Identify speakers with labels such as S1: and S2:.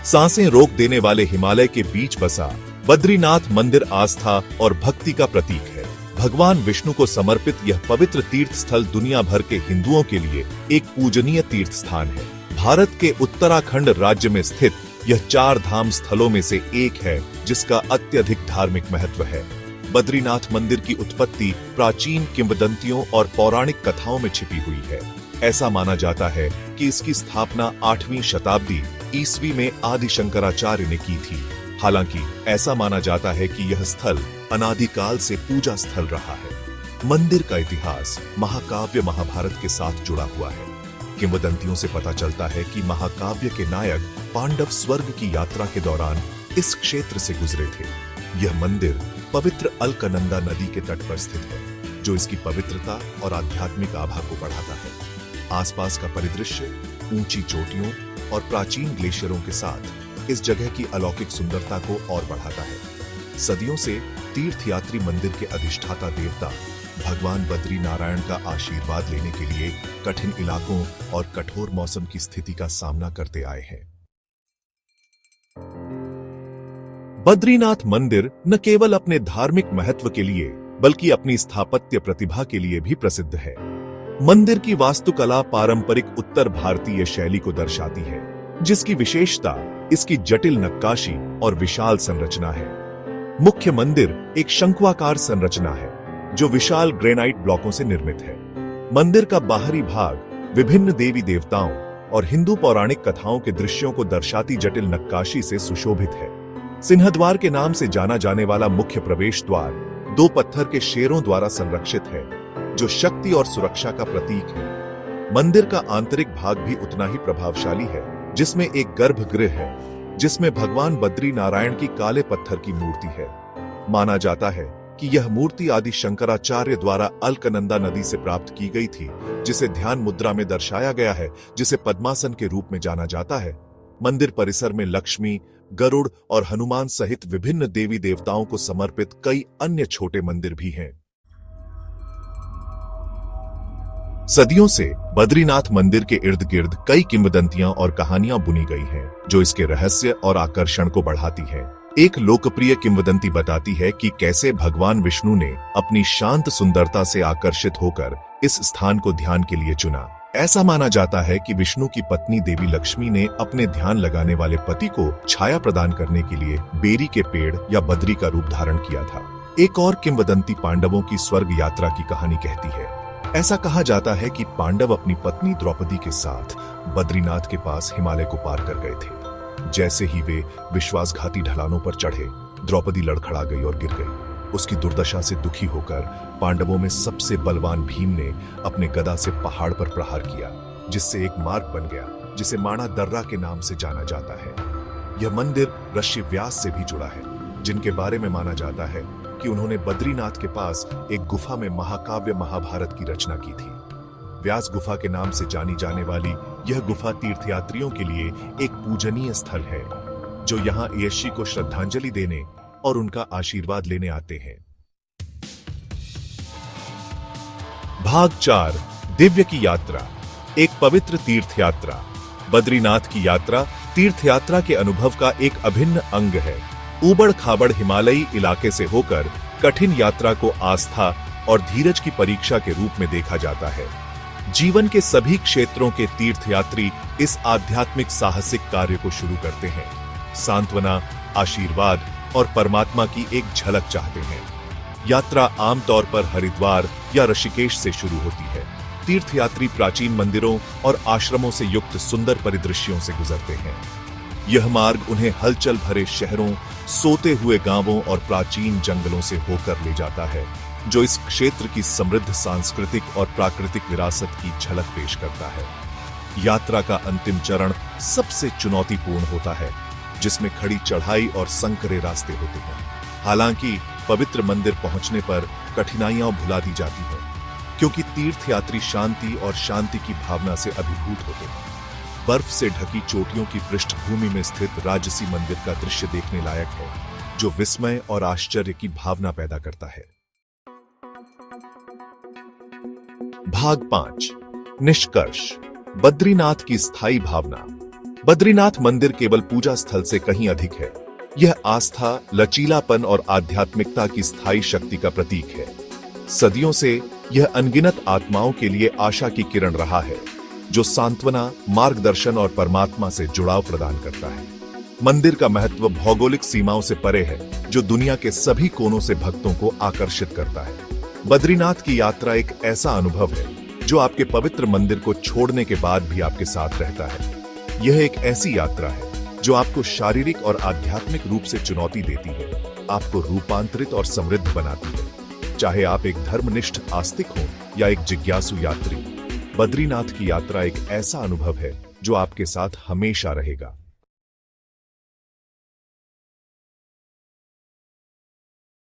S1: सांसें रोक देने वाले हिमालय के बीच बसा बद्रीनाथ मंदिर आस्था और भक्ति का प्रतीक है। भगवान विष्णु को समर्पित यह पवित्र तीर्थ स्थल दुनिया भर के हिंदुओं के लिए एक पूजनीय तीर्थ स्थान है। भारत के उत्तराखंड राज्य में स्थित यह 4 धाम स्थलों में से एक है जिसका अत्यधिक धार्मिक महत्व है। बद्रीनाथ मंदिर की उत्पत्ति प्राचीन किंवदंतियों और पौराणिक कथाओं में छिपी हुई है। ऐसा माना जाता है कि इसकी स्थापना 8वीं शताब्दी ईस्वी में आदि शंकराचार्य ने की थी। हालांकि ऐसा माना जाता है कि यह स्थल अनादिकाल से पूजा स्थल रहा है। मंदिर का इतिहास महाकाव्य महाभारत के साथ जुड़ा हुआ है। किंवदंतियों से पता चलता है कि महाकाव्य के नायक पांडव स्वर्ग की यात्रा के दौरान इस क्षेत्र से गुजरे थे। यह मंदिर पवित्र अलकनंदा नदी के तट पर स्थित है, जो इसकी पवित्रता और आध्यात्मिक आभा को बढ़ाता है। आसपास का परिदृश्य ऊंची चोटियों और प्राचीन ग्लेशियरों के साथ इस जगह की अलौकिक सुंदरता को और बढ़ाता है। सदियों से तीर्थयात्री मंदिर के अधिष्ठाता देवता भगवान बद्री नारायण का आशीर्वाद लेने के लिए कठिन इलाकों और कठोर मौसम की स्थिति का सामना करते आए हैं। बद्रीनाथ मंदिर न केवल अपने धार्मिक महत्व के लिए बल्कि अपनी स्थापत्य प्रतिभा के लिए भी प्रसिद्ध है। मंदिर की वास्तुकला पारंपरिक उत्तर भारतीय शैली को दर्शाती है, जिसकी विशेषता इसकी जटिल नक्काशी और विशाल संरचना है। मुख्य मंदिर एक शंक्वाकार संरचना है जो विशाल ग्रेनाइट ब्लॉकों से निर्मित है। मंदिर का बाहरी भाग विभिन्न देवी देवताओं और हिंदू पौराणिक कथाओं के दृश्यों को दर्शाती जटिल नक्काशी से सुशोभित है। सिंहद्वार के नाम से जाना जाने वाला मुख्य प्रवेश द्वार 2 पत्थर के शेरों द्वारा संरक्षित है, जो शक्ति और सुरक्षा का प्रतीक है। मंदिर का आंतरिक भाग भी उतना ही प्रभावशाली है, जिसमें एक गर्भगृह है जिसमें भगवान बद्री नारायण की काले पत्थर की मूर्ति है। माना जाता है कि यह मूर्ति आदि शंकराचार्य द्वारा अलकनंदा नदी से प्राप्त की गई थी, जिसे ध्यान मुद्रा में दर्शाया गया है, जिसे पद्मासन के रूप में जाना जाता है। मंदिर परिसर में लक्ष्मी, गरुड़ और हनुमान सहित विभिन्न देवी देवताओं को समर्पित कई अन्य छोटे मंदिर भी हैं। सदियों से बद्रीनाथ मंदिर के इर्द गिर्द कई किंवदंतियां और कहानियां बुनी गई हैं, जो इसके रहस्य और आकर्षण को बढ़ाती हैं। एक लोकप्रिय किंवदंती बताती है कि कैसे भगवान विष्णु ने अपनी शांत सुंदरता से आकर्षित होकर इस स्थान को ध्यान के लिए चुना। ऐसा माना जाता है कि विष्णु की पत्नी देवी लक्ष्मी ने अपने ध्यान लगाने वाले पति को छाया प्रदान करने के लिए बेरी के पेड़ या बद्री का रूप धारण किया था। एक और किंवदंती पांडवों की स्वर्ग यात्रा की कहानी कहती है। ऐसा कहा जाता है कि पांडव अपनी पत्नी द्रौपदी के साथ बद्रीनाथ के पास हिमालय को पार कर गए थे। जैसे ही वे विश्वासघाती ढलानों पर चढ़े, द्रौपदी लड़खड़ा गई और गिर गई। उसकी दुर्दशा से दुखी होकर पांडवों में सबसे बलवान भीम ने अपने गदा से पहाड़ पर प्रहार किया, जिससे एक मार्ग बन गया जिसे माणा दर्रा के नाम से जाना जाता है। यह मंदिर ऋषि व्यास से भी जुड़ा है, जिनके बारे में माना जाता है कि उन्होंने बद्रीनाथ के पास एक गुफा में महाकाव्य महाभारत की रचना की थी। व्यास गुफा के नाम से जानी जाने वाली यह गुफा तीर्थयात्रियों के लिए एक पूजनीय स्थल है, जो यहाँ यशी को श्रद्धांजलि देने और उनका आशीर्वाद लेने आते हैं। भाग 4 दिव्य की यात्रा, एक पवित्र तीर्थ यात्रा। बद्रीनाथ की यात्रा तीर्थयात्रा के अनुभव का एक अभिन्न अंग है। ऊबड़ खाबड़ हिमालयी इलाके से होकर कठिन यात्रा को आस्था और धीरज की परीक्षा के रूप में देखा जाता है। जीवन के सभी क्षेत्रों के तीर्थयात्री इस आध्यात्मिक साहसिक कार्य को शुरू करते हैं। सांत्वना, आशीर्वाद और परमात्मा की एक झलक चाहते हैं। यात्रा आमतौर पर हरिद्वार या ऋषिकेश से शुरू होती है। तीर्थयात्री प्राचीन मंदिरों और आश्रमों से युक्त सुंदर परिदृश्यों से गुजरते हैं। यह मार्ग उन्हें हलचल भरे शहरों, सोते हुए गांवों और प्राचीन जंगलों से होकर ले जाता है, जो इस क्षेत्र की समृद्ध सांस्कृतिक और प्राकृतिक विरासत की झलक पेश करता है। यात्रा का अंतिम चरण सबसे चुनौतीपूर्ण होता है, जिसमें खड़ी चढ़ाई और संकरे रास्ते होते हैं। हालांकि पवित्र मंदिर पहुंचने पर कठिनाइयां भुला दी जाती हैं, क्योंकि तीर्थयात्री शांति और शांति की भावना से अभिभूत होते हैं। बर्फ से ढकी चोटियों की पृष्ठभूमि में स्थित राजसी मंदिर का दृश्य देखने लायक है, जो विस्मय और आश्चर्य की भावना पैदा करता है। भाग 5 निष्कर्ष, बद्रीनाथ की स्थायी भावना। बद्रीनाथ मंदिर केवल पूजा स्थल से कहीं अधिक है। यह आस्था, लचीलापन और आध्यात्मिकता की स्थायी शक्ति का प्रतीक है। सदियों से यह अनगिनत आत्माओं के लिए आशा की किरण रहा है, जो सांत्वना, मार्गदर्शन और परमात्मा से जुड़ाव प्रदान करता है। मंदिर का महत्व भौगोलिक सीमाओं से परे है, जो दुनिया के सभी कोनों से भक्तों को आकर्षित करता है। बद्रीनाथ की यात्रा एक ऐसा अनुभव है जो आपके पवित्र मंदिर को छोड़ने के बाद भी आपके साथ रहता है। यह एक ऐसी यात्रा है जो आपको शारीरिक और आध्यात्मिक रूप से चुनौती देती है, आपको रूपांतरित और समृद्ध बनाती है। चाहे आप एक धर्मनिष्ठ आस्तिक हो या एक जिज्ञासु यात्री, बद्रीनाथ की यात्रा एक ऐसा अनुभव है जो आपके साथ हमेशा रहेगा।